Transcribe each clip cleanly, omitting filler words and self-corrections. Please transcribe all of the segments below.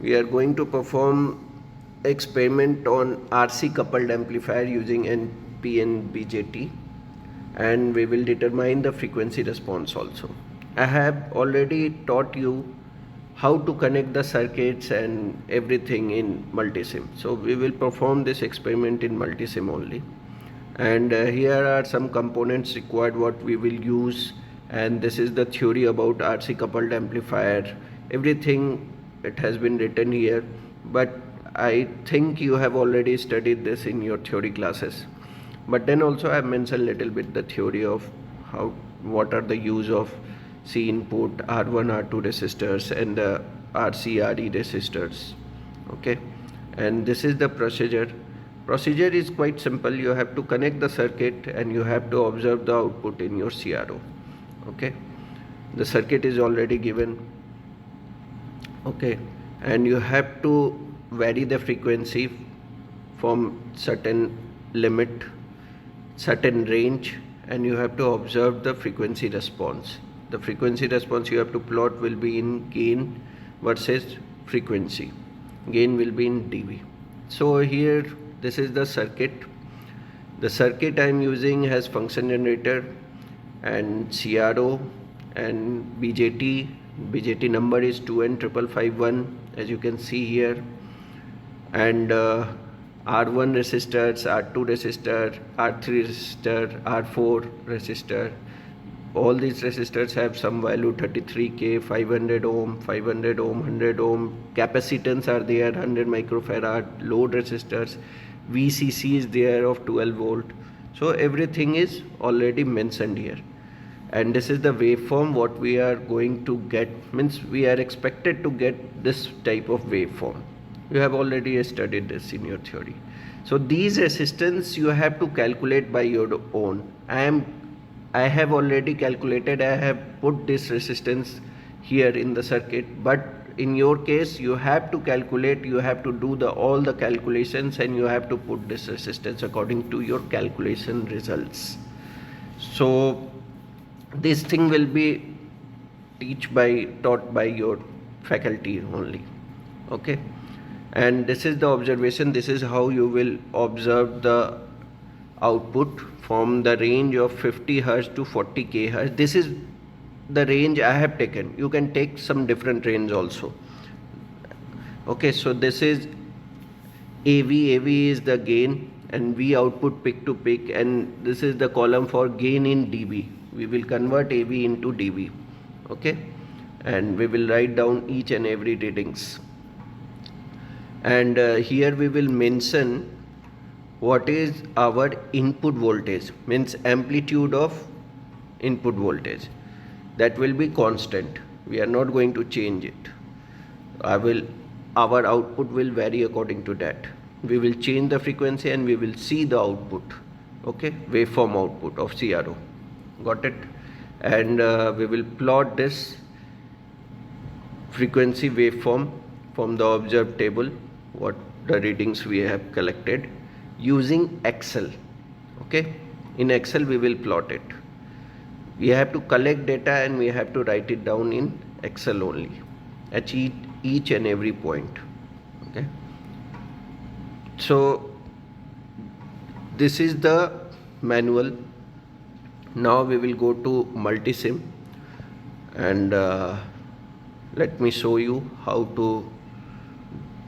We are going to perform experiment on RC coupled amplifier using NPN BJT, and we will determine the frequency response also. I have already taught you how to connect the circuits and everything in multisim. So we will perform this experiment in multisim only. And here are some components required what we will use, and this is the theory about RC coupled amplifier. Everything it has been written here, but I think you have already studied this in your theory classes. But then also I have mentioned little bit the theory of how what are the use of C input, R1 R2 resistors and the RC RE resistors. Okay, and this is the procedure is quite simple. You have to connect the circuit and you have to observe the output in your CRO. Okay, the circuit is already given. Okay, and you have to vary the frequency from certain limit, certain range, and you have to observe the frequency response. The frequency response you have to plot will be in gain versus frequency. Gain will be in dB. So here this is the circuit. The circuit I am using has function generator and CRO and BJT. BJT number is 2N5551, as you can see here, and R1 resistors, R2 resistor, R3 resistor, R4 resistor. All these resistors have some value: 33K, 500 ohm, 500 ohm, 100 ohm. Capacitance are there, 100 microfarad. Load resistors, VCC is there of 12 volt. So everything is already mentioned here. And this is the waveform what we are going to get, means we are expected to get this type of waveform. You have already studied this in your theory. So these resistance you have to calculate by your own. I have already calculated. I have put this resistance here in the circuit, but in your case you have to calculate. You have to do all the calculations and you have to put this resistance according to your calculation results. So this thing will be taught by your faculty only. Okay, and this is the observation. This is how you will observe the output from the range of 50 Hz to 40 kHz. This is the range I have taken. You can take some different range also. Okay, so this is AV is the gain, and V output peak to peak, and this is the column for gain in dB. We will convert AV into dB. Okay, and we will write down each and every readings, and here we will mention what is our input voltage, means amplitude of input voltage. That will be constant. We are not going to change it. Our output will vary according to that. We will change the frequency and we will see the output. Okay, waveform output of CRO. Got it? And we will plot this frequency waveform from the observed table, what the readings we have collected, using Excel. Okay, in Excel we will plot it. We have to collect data and we have to write it down in Excel only at each and every point. Okay, so this is the manual. Now we will go to multisim, and let me show you how to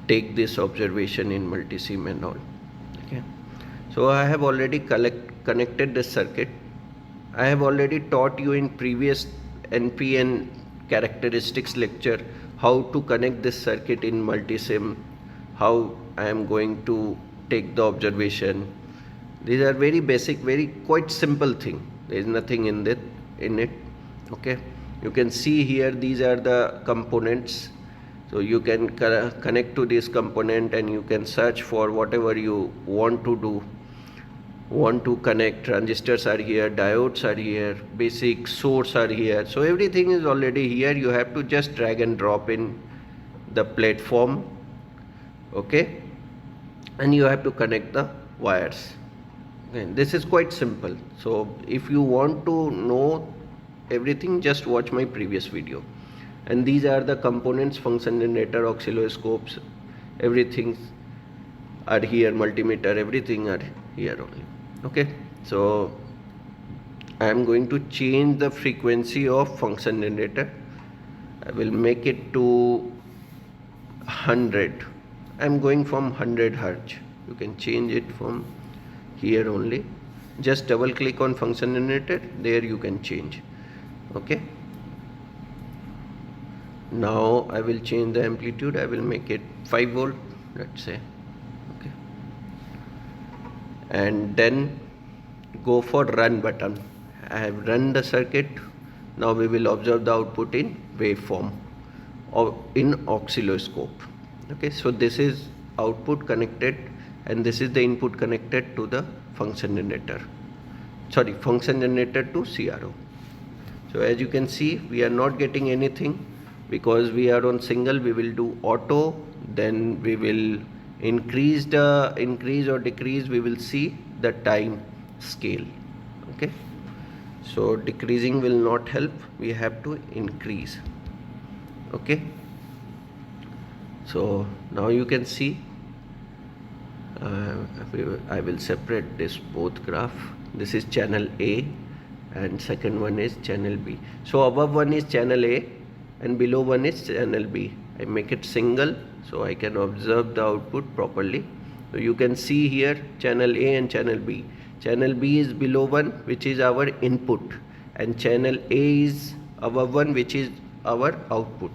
take this observation in multisim and all. Okay, so I have already connected this circuit. I have already taught you in previous NPN characteristics lecture how to connect this circuit in multisim, how I am going to take the observation. These are very basic, very quite simple thing. There is nothing in it. Okay, you can see here these are the components. So you can connect to this component and you can search for whatever you want to do. Want to connect. Transistors are here, diodes are here, basic source are here. So everything is already here. You have to just drag and drop in the platform. Okay, and you have to connect the wires. Okay, this is quite simple. So if you want to know everything, just watch my previous video. and these are the components: function generator, oscilloscopes, everything are here, multimeter, everything are here only. Okay, so I am going to change the frequency of function generator. I will make it to 100. I am going from 100 Hz. You can change it from here only. Just double click on function generator, there you can change. Okay, now I will change the amplitude. I will make it 5 volt, let's say. Okay, and then go for run button. I have run the circuit. Now we will observe the output in waveform or in oscilloscope. Okay, so this is output connected and this is the input connected to the function generator, function generator to CRO. So as you can see, we are not getting anything because we are on single. We will do auto, then we will increase or decrease. We will see the time scale. Okay, so decreasing will not help, we have to increase. Okay, so now you can see I will separate this both graph. This is channel A and second one is channel B. So above one is channel A and below one is channel B. I make it single so I can observe the output properly. So you can see here channel A and channel B. Channel B is below one, which is our input, and channel A is above one, which is our output.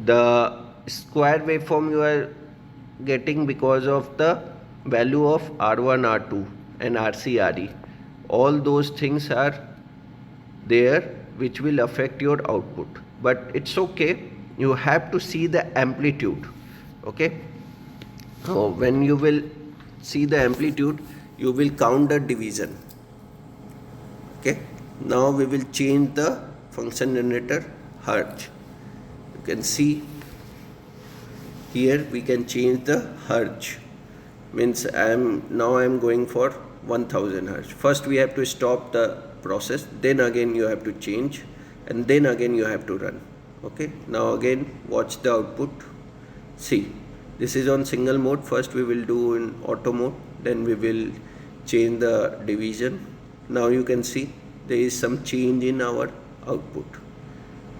The square waveform you are getting because of the value of R1, R2 and RC, RE. All those things are there which will affect your output, but it's okay. You have to see the amplitude. Okay, so when you will see the amplitude, you will count the division. Okay, now we will change the function generator hertz. You can see here we can change the hertz, means I am going for 1000 hertz. First we have to stop the process, then again you have to change, and then again you have to run. Okay, now again watch the output. See, this is on single mode. First we will do in auto mode, then we will change the division. Now you can see there is some change in our output.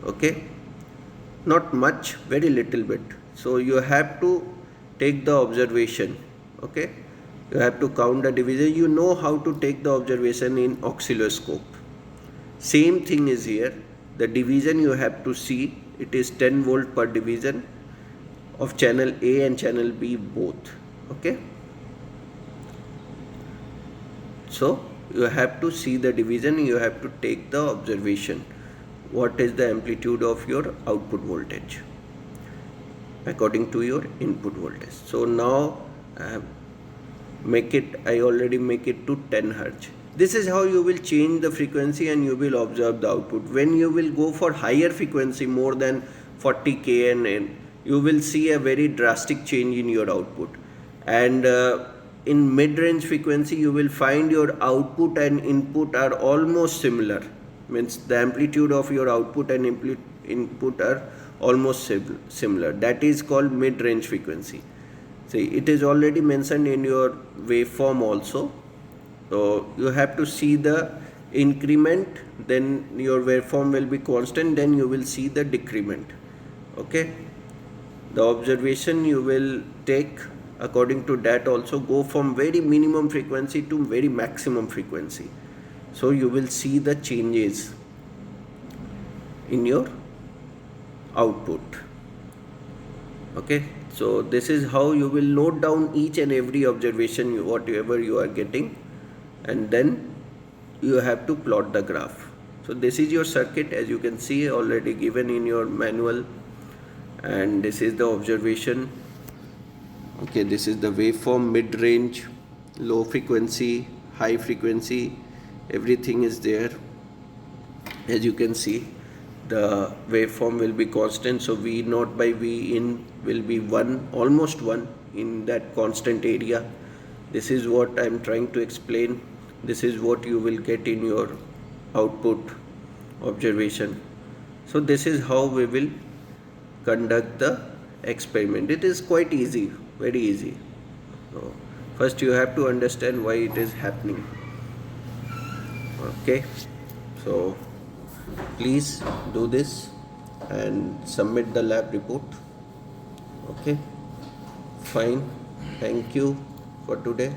Okay, not much, very little bit. So you have to take the observation. Okay, you have to count the division. You know how to take the observation in oscilloscope. Same thing is here. The division you have to see, it is 10 volt per division of channel A and channel B both. Okay, so you have to see the division, you have to take the observation. What is the amplitude of your output voltage according to your input voltage? So now I already make it to 10 Hz. This is how you will change the frequency and you will observe the output. When you will go for higher frequency, more than 40 kHz, you will see a very drastic change in your output. And in mid-range frequency, you will find your output and input are almost similar. Means the amplitude of your output and input are almost similar. That is called mid-range frequency. See, it is already mentioned in your waveform also. So you have to see the increment, then your waveform will be constant, then you will see the decrement. Okay, the observation you will take according to that also, go from very minimum frequency to very maximum frequency. So you will see the changes in your output. Okay, so this is how you will note down each and every observation, whatever you are getting, and then you have to plot the graph. So this is your circuit, as you can see, already given in your manual, and this is the observation. Okay, this is the waveform, mid-range, low frequency, high frequency, everything is there. As you can see, the waveform will be constant, so V naught by V in will be 1, almost 1 in that constant area. This is what I am trying to explain. This is what you will get in your output observation. So this is how we will conduct the experiment. It is quite easy, very easy. So first you have to understand why it is happening. Okay, so please do this and submit the lab report. Okay, fine. Thank you for today.